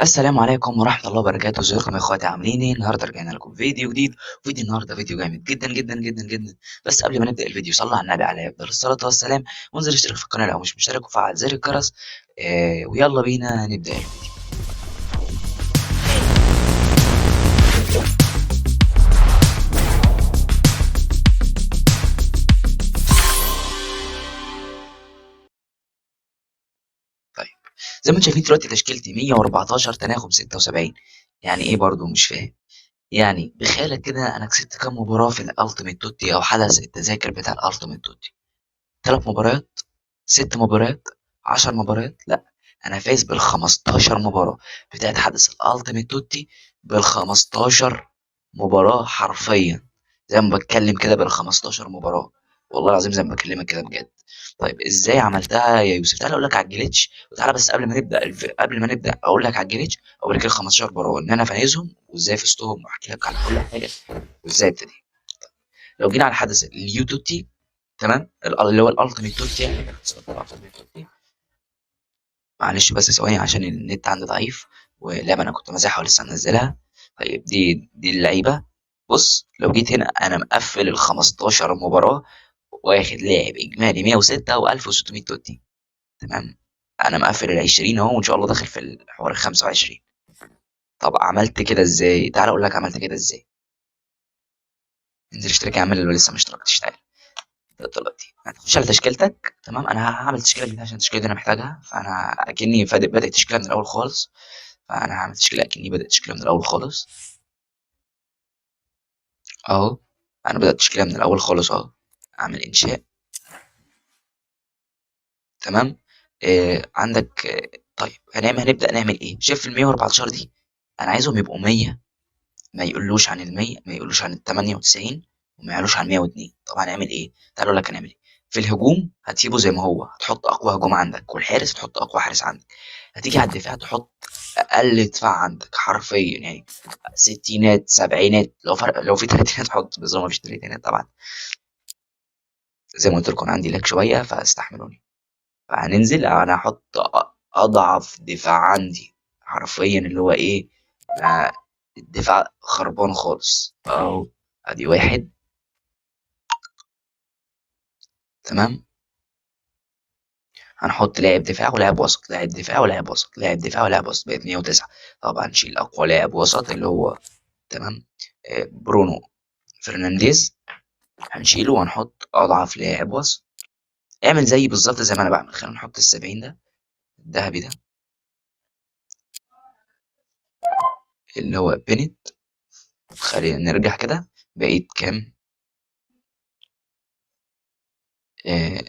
السلام عليكم ورحمة الله وبركاته. ازيكم يا اخواتي؟ عاملين ايه؟ النهارده رجعنا لكم فيديو جديد. فيديو النهارده فيديو جامد جدا جدا جدا جدا. بس قبل ما نبدأ الفيديو صلى على النبي عليه افضل الصلاة والسلام، وانزل اشترك في القناة لو مش مشترك وفعل زر الجرس. ويلا بينا نبدأ الفيديو. طيب، زي ما انتم شايفين دلوقتي تشكيلتي 114 تناغم 76. يعني ايه برضو مش فاهم؟ يعني بخيالك كده انا كسبت كام مباراة في الالتيميت توتي او حدث التذاكر بتاع الالتيميت توتي؟ 3 مباريات، 6 مباريات، 10 مباريات؟ لا، انا فايز بال15 مباراة بتاعت حدث الالتيميت توتي. بال15 مباراة حرفيا، زي ما بتكلم كده بال15 مباراة. والله العظيم زي ما بكلمك كده بجد. طيب ازاي عملتها يا يوسف؟ تعالى اقول لك على الجليتش. وتعالى بس قبل ما نبدا اقول لك على الجليتش، اقول لك ال 15 مباراة ان انا فايزهم وازاي فزتهم، واحكي لك على كل حاجة وازاي ابتدي. لو جينا على حدث اليو توتي، تمام، اللي هو الالتيميت توتي، يعني الالتيميت توتي. معلش بس ثواني عشان النت عندي ضعيف، واللعبه انا كنت مازحها ولسه منزلها. طيب دي اللعيبه. بص لو جيت هنا انا مقفل ال 15 مباراه، واخد لاعب اجمالي 106 و1600 توتي. تمام، انا مقفل ال 20 اهو، وان شاء الله داخل في الحوار ال 25. طب عملت كده ازاي؟ تعال اقول لك عملت كده ازاي. انزل اشترك يا عم اللي لسه ما اشتركتش. تعال دلوقتي هتخش على تشكيلتك. تمام، انا هعمل تشكيله جديده عشان التشكيله دي انا محتاجها، فانا اكني بادئ تشكيله من الاول خالص. فانا هعمل تشكيله اكني بادئ تشكيله من الاول خالص اهو. انا بدات تشكيله من الاول خالص اهو. اعمل انشاء. تمام. عندك طيب هنبدا نعمل ايه؟ شايف ال 114 دي؟ انا عايزهم يبقوا 100، ما يقولوش عن ال 100، ما يقولوش عن ال 98، وما يعلوش عن 102. طب هنعمل ايه؟ تعالوا اقول لك هنعمل ايه. في الهجوم هتسيبه زي ما هو، هتحط اقوى هجوم عندك، والحارس تحط اقوى حارس عندك. هتيجي على الدفاع تحط اقل دفاع عندك حرفيا، يعني ستينات سبعينات، لو فرق لو في تلاتينات حط، بس لو ما فيش تلاتينات طبعا زي ما قلت لكم عندي لك شويه فاستحملوني. فهننزل انا هحط اضعف دفاع عندي حرفيا، اللي هو ايه، ما الدفاع خربان خالص اهو. ادي واحد. تمام. هنحط لاعب دفاع ولاعب وسط، لاعب دفاع ولاعب وسط، لاعب دفاع ولاعب وسط، بقت 109. طبعا نشيل اقوى لاعب وسط اللي هو، تمام، برونو فرنانديز. هنشيله وهنحط اضعف لاعب وسط. اعمل زي بالظبط زي ما انا بعمل. خلينا نحط ال70 ده، الذهبي ده، اللي هو بينت. خلينا نرجع كده. بقيت كام؟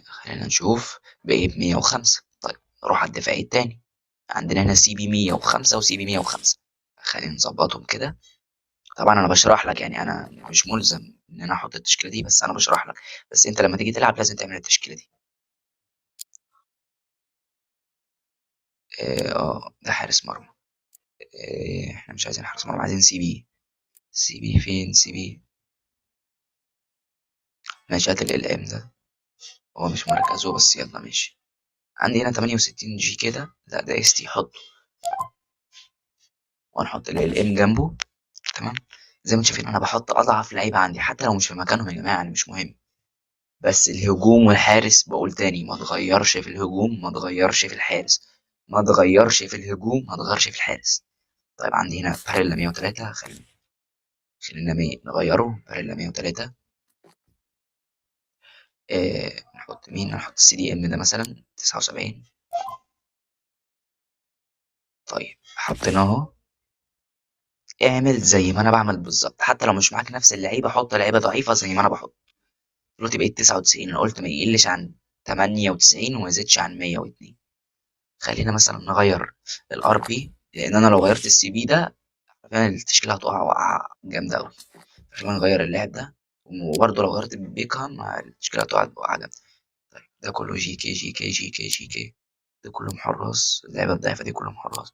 خلينا نشوف. بقيت 105. طيب نروح على الدفاع التاني. عندنا هنا سي بي 105 وسي بي 105. خلينا نظبطهم كده. طبعا انا بشرح لك، يعني انا مش ملزم ان انا احط التشكيله دي، بس انا بشرح لك. بس انت لما تيجي تلعب لازم تعمل التشكيله دي. ده حارس مرمى. احنا مش عايزين حارس مرمى، عايزين سي بي. سي بي فين سي بي؟ ماشي، هات الام ده. هو مش مركزه بس يلا ماشي. عندي هنا 68 جي كده، لا ده اس تي حطه. وهنحط الام جنبه. تمام. زي ما انتم شايفين انا بحط اضعف لعيبه عندي حتى لو مش في مكانهم يا جماعه، يعني مش مهم. بس الهجوم والحارس، بقول تاني، ما تغيرش في الهجوم، ما تغيرش في الحارس. ما تغيرش في الهجوم، ما تغيرش في الحارس. طيب عندي هنا باريلا 103. خلينا 100 نغيره باريلا 103. نحط مين؟ نحط السي دي ام ده مثلا 79. طيب حطيناه. اعمل زي ما انا بعمل بالظبط، حتى لو مش معاك نفس اللعيبه حط لعيبه ضعيفه زي ما انا بحط. دلوقتي بقيت 99، انا قلت ما يقلش عن 98 وما يزيدش عن 102. خلينا مثلا نغير الار بي، لان انا لو غيرت السي بي ده فعلا التشكيله هتقع وقعه جامده قوي. خلينا نغير اللاعب ده. وبرضه لو غيرت بيكهام التشكيله هتقع وقعه جامده. طيب ده كله جي كي جي كي جي كي جي كي. ده كله محراس، اللعيبه الضعيفه دي كله محراس.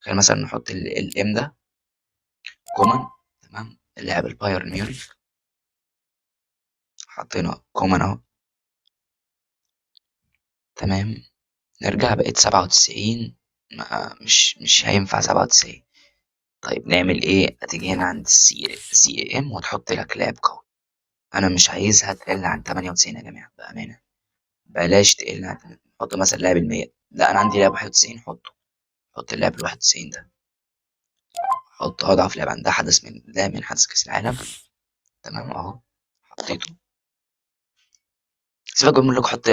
خلينا مثلا نحط الام ده كومان. تمام، اللاعب البايرن ميونخ. حطينا كومان اهو. تمام. نرجع بقيت 97. مش هينفع 97. طيب نعمل ايه؟ هتيجي هنا عند السي ام وتحط لك لاعب قوي. انا مش عايزها تقل عن 98 يا جماعه بامانه. بلاش تقل عن، حط مثلا لاعب ال 100. لا انا عندي لاعب 91، حط اللاعب ال 91 ده. حط اضعف لاعب عندها حدث من حدث كاس العالم. تمام اهو، حطيته. سيبك بقى من لك حط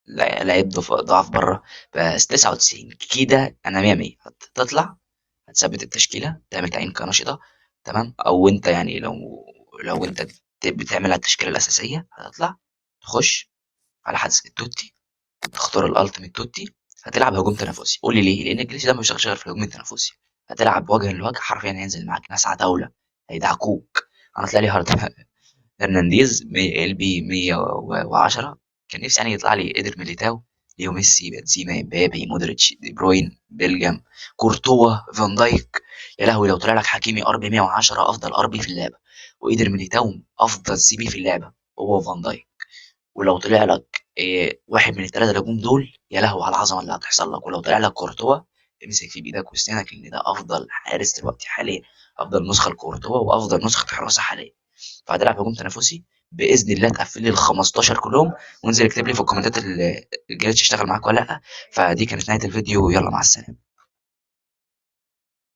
لعيب ضعف بره. بس 99 كده انا 100 100. تطلع هتثبت التشكيله، تعمل تعيين كنشطه. تمام. او انت يعني لو انت بتعمل على التشكيله الاساسيه هتطلع تخش على حدث التوتي، تختار الالتيميت توتي. هتلعب هجوم تنافسي. قول لي ليه؟ لان الجليتش ده مش شغال في الهجوم التنافسي. هتلعب وجها لوجه حرفيا، هينزل معاك ناس عتاوله هيدعكوك. انا طلع لي هارد هرنانديز ال بي 110. كان نفسي يعني يطلع لي قدر ميليتاو، ليو ميسي، بنزيما، امبابي، مودريتش، دي بروين، بيلجام، كورتوا، فان دايك. يا لهوي لو طلع لك حكيمي ار بي 110 افضل ار بي في اللعبه، وقدر ميليتاو افضل سي بي في اللعبه هو فان دايك. ولو طلع لك واحد من الثلاثه الهجوم دول، يا لهوي على العظمه اللي هتحصل لك. ولو طلع لك كورتوا، امسك في بايدك واسنانك لان ده افضل حارس دلوقتي حاليا، افضل نسخه لكورتوا وافضل نسخه حراسه حاليا. فهتلعب هجوم تنافسي باذن الله. تقفل لي ال 15 كلهم، وانزل اكتب لي في الكومنتات الجريتش اشتغل معاك ولا لا. فدي كانت نهايه الفيديو، يلا مع السلامه.